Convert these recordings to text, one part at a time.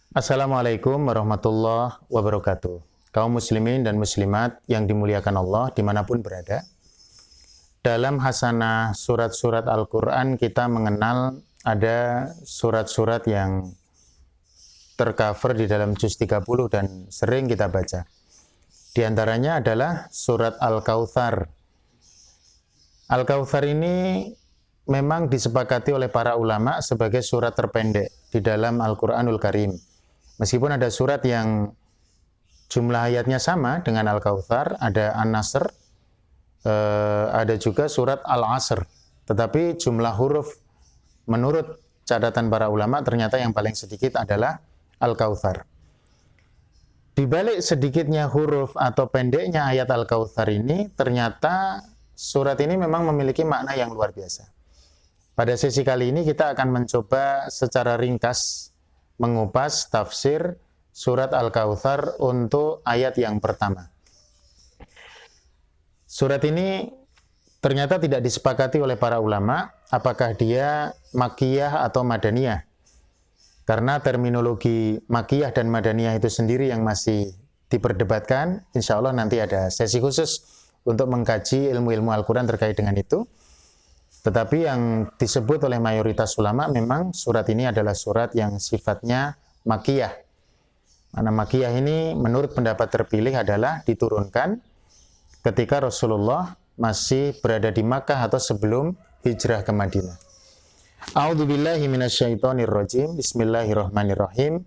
Assalamualaikum warahmatullahi wabarakatuh. Kaum muslimin dan muslimat yang dimuliakan Allah dimanapun berada. Dalam hasanah surat-surat Al-Quran kita mengenal ada surat-surat yang tercover di dalam juz 30 dan sering kita baca. Di antaranya adalah surat Al-Kautsar. Al-Kautsar ini memang disepakati oleh para ulama sebagai surat terpendek di dalam Al-Quranul Karim. Meskipun ada surat yang jumlah ayatnya sama dengan Al-Kautsar, ada An-Nasr, ada juga surat Al-Asr. Tetapi jumlah huruf menurut catatan para ulama ternyata yang paling sedikit adalah Al-Kautsar. Di balik sedikitnya huruf atau pendeknya ayat Al-Kautsar ini, ternyata surat ini memang memiliki makna yang luar biasa. Pada sesi kali ini kita akan mencoba secara ringkas mengupas tafsir surat Al-Kautsar untuk ayat yang pertama. Surat ini ternyata tidak disepakati oleh para ulama apakah dia Makkiyah atau Madaniyah. Karena terminologi Makkiyah dan Madaniyah itu sendiri yang masih diperdebatkan. Insya Allah nanti ada sesi khusus untuk mengkaji ilmu-ilmu Al-Quran terkait dengan itu. Tetapi yang disebut oleh mayoritas ulama memang surat ini adalah surat yang sifatnya Makkiyah. Mana Makkiyah ini menurut pendapat terpilih adalah diturunkan ketika Rasulullah masih berada di Makkah atau sebelum hijrah ke Madinah. A'udzubillahi minasyaitonirrajim. Bismillahirrahmanirrahim.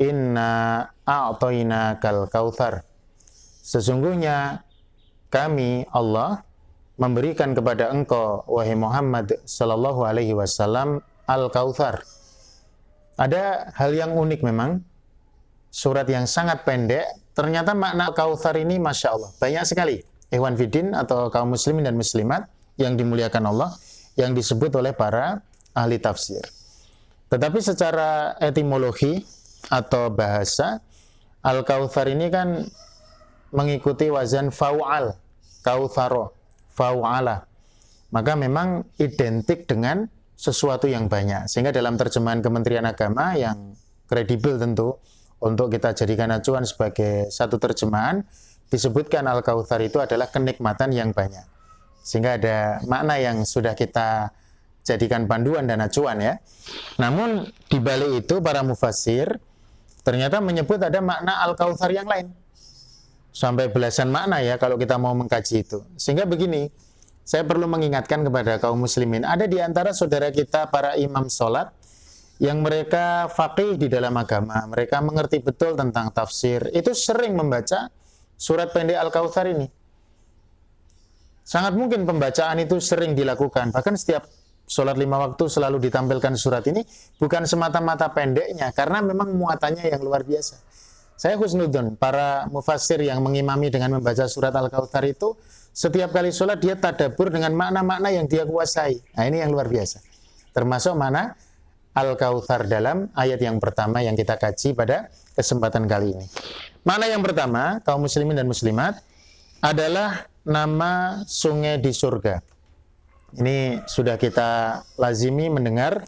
Inna a'tainakal kautsar. Sesungguhnya kami Allah memberikan kepada engkau wahai Muhammad sallallahu alaihi wasallam Al-Kautsar. Ada hal yang unik memang. Surat yang sangat pendek, ternyata makna Al-Kautsar ini Masya Allah banyak sekali. Ikhwan Fiddin atau kaum muslimin dan muslimat yang dimuliakan Allah, yang disebut oleh para ahli tafsir. Tetapi secara etimologi atau bahasa, Al-Kautsar ini kan mengikuti wazan fa'al, kautsaro, fa'ala. Maka memang identik dengan sesuatu yang banyak. Sehingga dalam terjemahan Kementerian Agama yang kredibel tentu, untuk kita jadikan acuan sebagai satu terjemahan, disebutkan Al-Kautsar itu adalah kenikmatan yang banyak. Sehingga ada makna yang sudah kita jadikan panduan dan acuan ya. Namun di balik itu para mufassir ternyata menyebut ada makna Al-Kautsar yang lain. Sampai belasan makna ya kalau kita mau mengkaji itu. Sehingga begini, saya perlu mengingatkan kepada kaum muslimin, ada di antara saudara kita para imam sholat yang mereka faqih di dalam agama, mereka mengerti betul tentang tafsir, itu sering membaca surat pendek Al-Kautsar ini. Sangat mungkin pembacaan itu sering dilakukan, bahkan setiap sholat 5 waktu selalu ditampilkan surat ini, bukan semata-mata pendeknya, karena memang muatannya yang luar biasa. Saya husnudon, para mufassir yang mengimami dengan membaca surat Al-Kautsar itu, setiap kali sholat dia tadabbur dengan makna-makna yang dia kuasai. Nah ini yang luar biasa. Termasuk mana Al-Kautsar dalam ayat yang pertama yang kita kaji pada kesempatan kali ini. Makna yang pertama, kaum muslimin dan muslimat, adalah nama sungai di surga. Ini sudah kita lazimi mendengar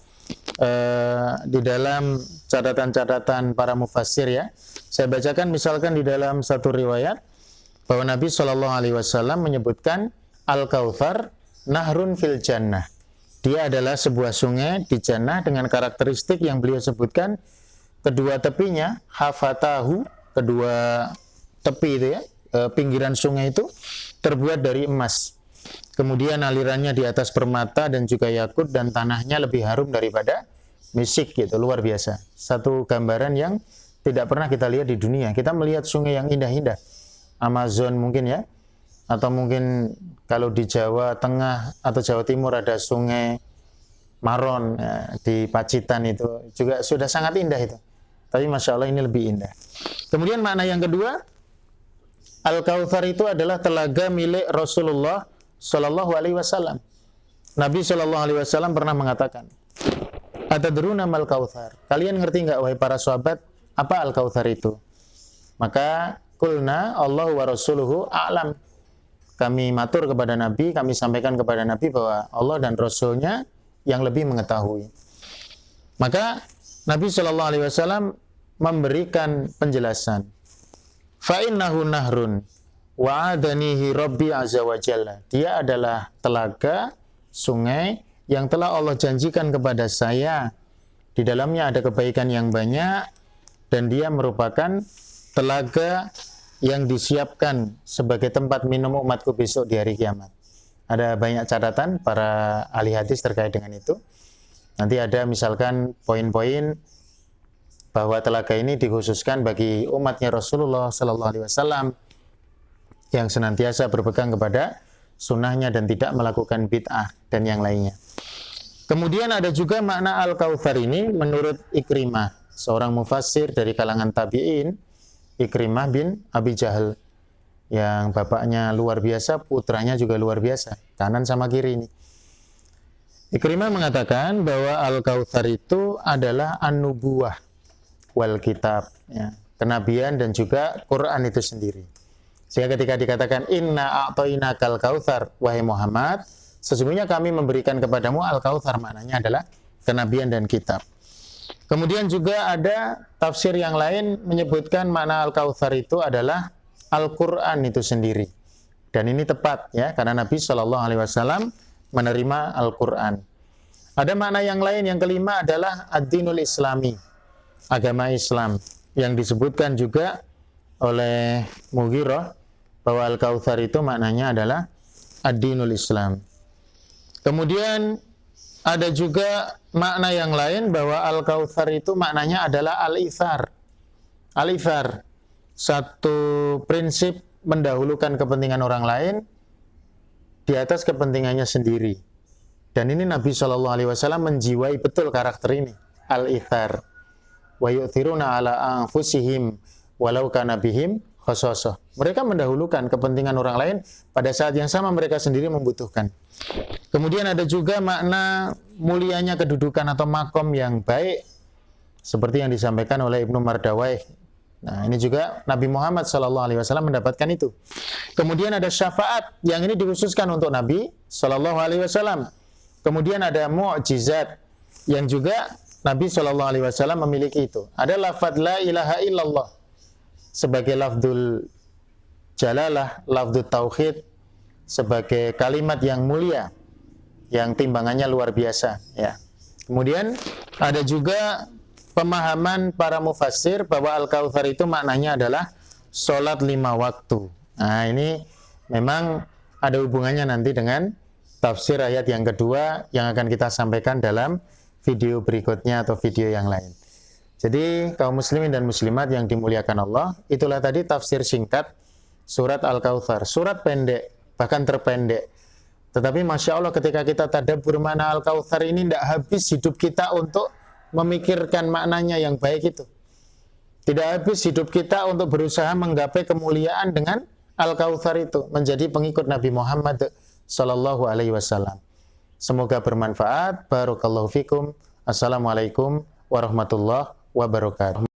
di dalam catatan-catatan para mufassir ya. Saya bacakan misalkan di dalam satu riwayat bahwa Nabi SAW menyebutkan Al-Kautsar nahrun fil jannah. Dia adalah sebuah sungai di jannah dengan karakteristik yang beliau sebutkan. Kedua tepinya hafatahu, kedua tepi itu ya, pinggiran sungai itu terbuat dari emas. Kemudian alirannya di atas permata dan juga yakut, dan tanahnya lebih harum daripada misik gitu, luar biasa. Satu gambaran yang tidak pernah kita lihat di dunia. Kita melihat sungai yang indah-indah, Amazon mungkin ya, atau mungkin kalau di Jawa Tengah atau Jawa Timur ada sungai Maron ya, di Pacitan itu juga sudah sangat indah itu. Tapi Masya Allah ini lebih indah. Kemudian makna yang kedua, Al-Kautsar itu adalah telaga milik Rasulullah Sallallahu Alaihi Wasallam. Nabi Sallallahu Alaihi Wasallam pernah mengatakan, "Atadruna mal Kautsar?" Kalian ngerti nggak wahai para sahabat apa Al-Kautsar itu? Maka kulna Allah wa rasuluhu a'lam. Kami matur kepada Nabi, kami sampaikan kepada Nabi bahwa Allah dan Rasulnya yang lebih mengetahui. Maka Nabi Shallallahu Alaihi Wasallam memberikan penjelasan. Fa innahu nahrun wa'adanihi Rabbi azza wa jalla. Dia adalah telaga, sungai yang telah Allah janjikan kepada saya. Di dalamnya ada kebaikan yang banyak dan dia merupakan telaga yang disiapkan sebagai tempat minum umatku besok di hari kiamat. Ada banyak catatan para ahli hadis terkait dengan itu. Nanti ada misalkan poin-poin bahwa telaga ini dikhususkan bagi umatnya Rasulullah Sallallahu Alaihi Wasallam yang senantiasa berpegang kepada sunnahnya dan tidak melakukan bid'ah dan yang lainnya. Kemudian ada juga makna Al-Kautsar ini menurut Ikrimah, seorang mufassir dari kalangan tabi'in, Ikrimah bin Abi Jahal, yang bapaknya luar biasa, putranya juga luar biasa, kanan sama kiri ini. Ikrimah mengatakan bahwa Al-Kautsar itu adalah an-nubuwah wal kitab, ya, kenabian dan juga Quran itu sendiri. Sehingga ketika dikatakan inna a'tainakal kautsar, wahai Muhammad, sesungguhnya kami memberikan kepadamu Al-Kautsar, maknanya adalah kenabian dan kitab. Kemudian juga ada tafsir yang lain menyebutkan makna Al-Kautsar itu adalah Al-Quran itu sendiri. Dan ini tepat ya, karena Nabi SAW menerima Al-Quran. Ada makna yang lain, yang kelima adalah ad-dinul islami, agama Islam, yang disebutkan juga oleh Mughirah bahwa Al-Kautsar itu maknanya adalah ad-dinul Islam. Kemudian ada juga makna yang lain bahwa Al-Kautsar itu maknanya adalah al-ithar. Al-ithar, satu prinsip mendahulukan kepentingan orang lain di atas kepentingannya sendiri. Dan ini Nabi SAW menjiwai betul karakter ini, al-ithar. Wa yu'thiruna ala anfusihim walau kana bihim khasasah. Mereka mendahulukan kepentingan orang lain pada saat yang sama mereka sendiri membutuhkan. Kemudian ada juga makna mulianya kedudukan atau makom yang baik seperti yang disampaikan oleh Ibnu Mardawai. Nah, ini juga Nabi Muhammad SAW mendapatkan itu. Kemudian ada syafaat yang ini dikhususkan untuk Nabi SAW. Kemudian ada mu'jizat yang juga Nabi SAW memiliki itu. Ada lafadz la ilaha illallah sebagai lafdzul jalalah, lafdzul tauhid, sebagai kalimat yang mulia, yang timbangannya luar biasa. Ya. Kemudian ada juga pemahaman para mufassir bahwa Al-Kautsar itu maknanya adalah sholat 5 waktu. Nah, ini memang ada hubungannya nanti dengan tafsir ayat yang kedua yang akan kita sampaikan dalam video berikutnya atau video yang lain. Jadi kaum muslimin dan muslimat yang dimuliakan Allah, itulah tadi tafsir singkat surat Al-Kautsar. Surat pendek, bahkan terpendek. Tetapi Masya Allah ketika kita tadabbur makna Al-Kautsar ini tidak habis hidup kita untuk memikirkan maknanya yang baik itu. Tidak habis hidup kita untuk berusaha menggapai kemuliaan dengan Al-Kautsar itu, menjadi pengikut Nabi Muhammad sallallahu alaihi wasallam. Semoga bermanfaat. Barakallahu fikum. Assalamualaikum warahmatullahi wabarakatuh.